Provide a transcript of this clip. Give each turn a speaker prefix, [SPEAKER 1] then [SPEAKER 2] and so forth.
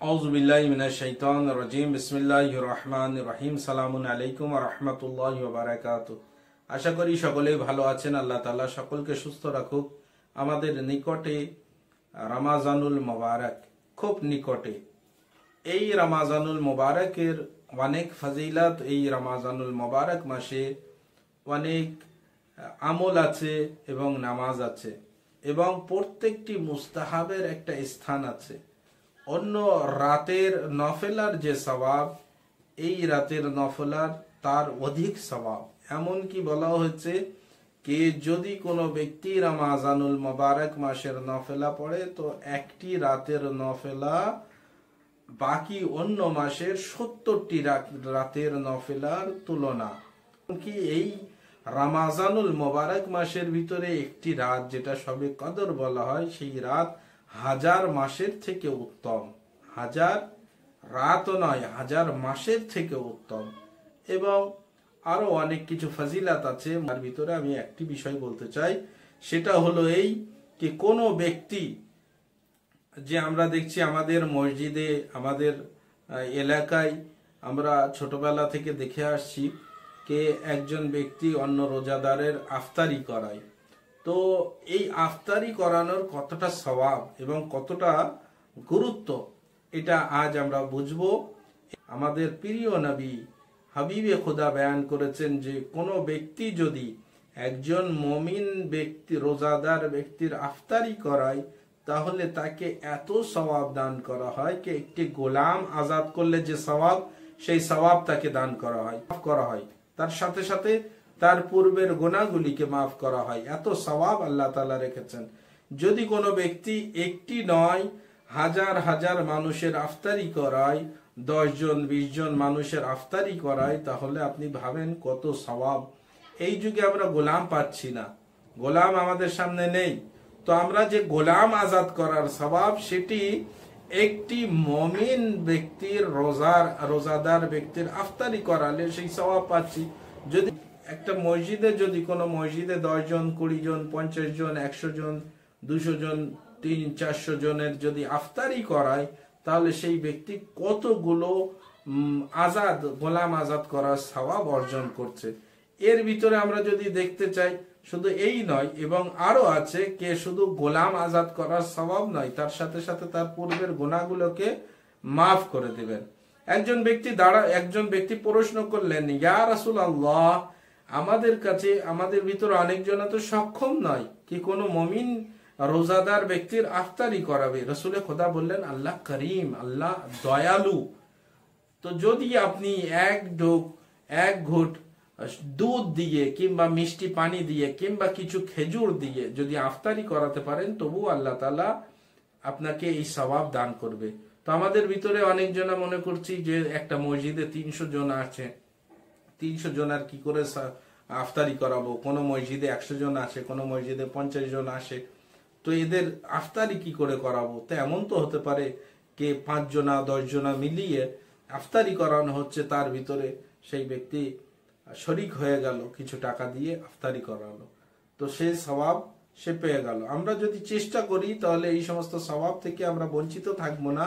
[SPEAKER 1] আউযুবিল্লাহি মিনাশ শাইতানির রাজিম। বিসমিল্লাহির রহমানির রহিম। সালামুন আলাইকুম ওয়া রাহমাতুল্লাহি ওয়া বারাকাতুহু। আশা করি সকলেই ভালো আছেন। আল্লাহ তাআলা সকলকে সুস্থ রাখুক। আমাদের নিকটে রমাজানুল মুবারক খুব নিকটে। এই রমাজানুল মুবারকের অনেক ফজিলত, এই রমাজানুল মুবারক মাসে অনেক আমল আছে এবং নামাজ আছে এবং প্রত্যেকটি মুস্তাহাবের একটা স্থান আছে। অন্য রাতের নফলার যে সওয়াব, এই রাতের নফলার তার অধিক সওয়াব। এমনকি বলা হয়েছে যে যদি কোনো ব্যক্তি রমাজানুল মুবারক মাসের নফলা পড়ে তো একটি রাতের নফলা বাকি অন্য মাসের 70টি রাতের নফলার তুলনা। কি এই রমাজানুল মুবারক মাসের ভিতরে একটি রাত যেটা শবে কদর বলা হয়, সেই রাত 1000 মাসের থেকে উত্তম। 1000 রাতও নয়, 1000 মাসের থেকে উত্তম। এবং আরো অনেক কিছু ফজিলাত আছে। তার ভিতরে আমি একটি বিষয় বলতে চাই, সেটা হলো এই যে কোনো ব্যক্তি, যে আমরা দেখছি আমাদের মসজিদে, আমাদের এলাকায় আমরা ছোটবেলা থেকে দেখে আসছি কে একজন ব্যক্তি অন্য রোজাদারের আফতারি করায়। তো এই আফতারি করানোর কতটা সওয়াব এবং কতটা গুরুত্ব, এটা আজ আমরা বুঝবো। আমাদের প্রিয় নবী হাবিবে খোদা বয়ান করেছেন যে কোনো ব্যক্তি যদি একজন মুমিন ব্যক্তি, রোজাদার ব্যক্তির আফতারি করায়, তাহলে তাকে এত সওয়াব দান করা হয় যে একটি গোলাম আজাদ করলে যে সওয়াব, সেই সওয়াব তাকে দান করা হয়। তার সাথে সাথে তার পূর্বের গুনাহগুলিকে মাফ করা হয়। এত সওয়াব আল্লাহ তাআলা রেখেছেন। যদি কোনো ব্যক্তি একটি নয়, হাজার হাজার মানুষের আফতারি করায়, 10 জন 20 জন মানুষের আফতারি করায়, তাহলে আপনি ভাবেন কত সওয়াব। এই যুগে আমরা গোলাম পাচ্ছি না, গোলাম আমাদের সামনে নেই। তো আমরা যে গোলাম আজাদ করার সওয়াব, সেটি একটি মুমিন ব্যক্তির রোজাদার ব্যক্তির আফতারি করালে সেই সওয়াব পাচ্ছি। যদি একটা মসজিদে, যদি কোনো মসজিদে 10 জন 20 জন 50 জন 100 জন 200 জন 300-400 জনের যদি আফতারি করায়, তাহলে সেই ব্যক্তি কতগুলো গোলাম আজাদ করার সওয়াব অর্জন করছে। এর ভিতরে আমরা যদি দেখতে চাই, শুধু এই নয়, এবং আরো আছে কে শুধু গোলাম আজাদ করার সওয়াব নয়, তার সাথে সাথে তার পূর্বের গুনাহগুলোকে মাফ করে দিবেন। একজন ব্যক্তি প্রশ্ন করলেন, ইয়া রাসূলুল্লাহ, আমাদের ভিতরে অনেকজন তো সক্ষম নয় কি কোনো মুমিন রোজাদার ব্যক্তির আফতারি করাবে। রাসূলে খোদা বললেন, আল্লাহ করিম, আল্লাহ দয়ালু। তো যদি আপনি এক ঘুট দুধ দিয়ে কিংবা মিষ্টি পানি দিয়ে কিংবা কিছু খেজুর দিয়ে যদি আফতারি করাতে পারেন, তবু আল্লাহ তাআলা আপনাকে এই সওয়াব দান করবে। তো আমাদের ভিতরে অনেকজনা মনে করছি যে একটা মসজিদে 300 জন আছে, 300 জন আর কি করে আফতারি করাবো। কোন মসজিদে 100 জন আসে, কোন মসজিদে 50 জন আসে, তো এদের আফতারি কি করে করাবো? তো এমন তো হতে পারে কে 5 জনা 10 জনা মিলিয়ে আফতারি করানো হচ্ছে, তার ভিতরে সেই ব্যক্তি শরিক হয়ে গেল, কিছু টাকা দিয়ে আফতারি করালো, তো সেই সওয়াব সে পেয়ে গেল। আমরা যদি চেষ্টা করি তাহলে এই সমস্ত সওয়াব থেকে আমরা বঞ্চিত থাকবো না।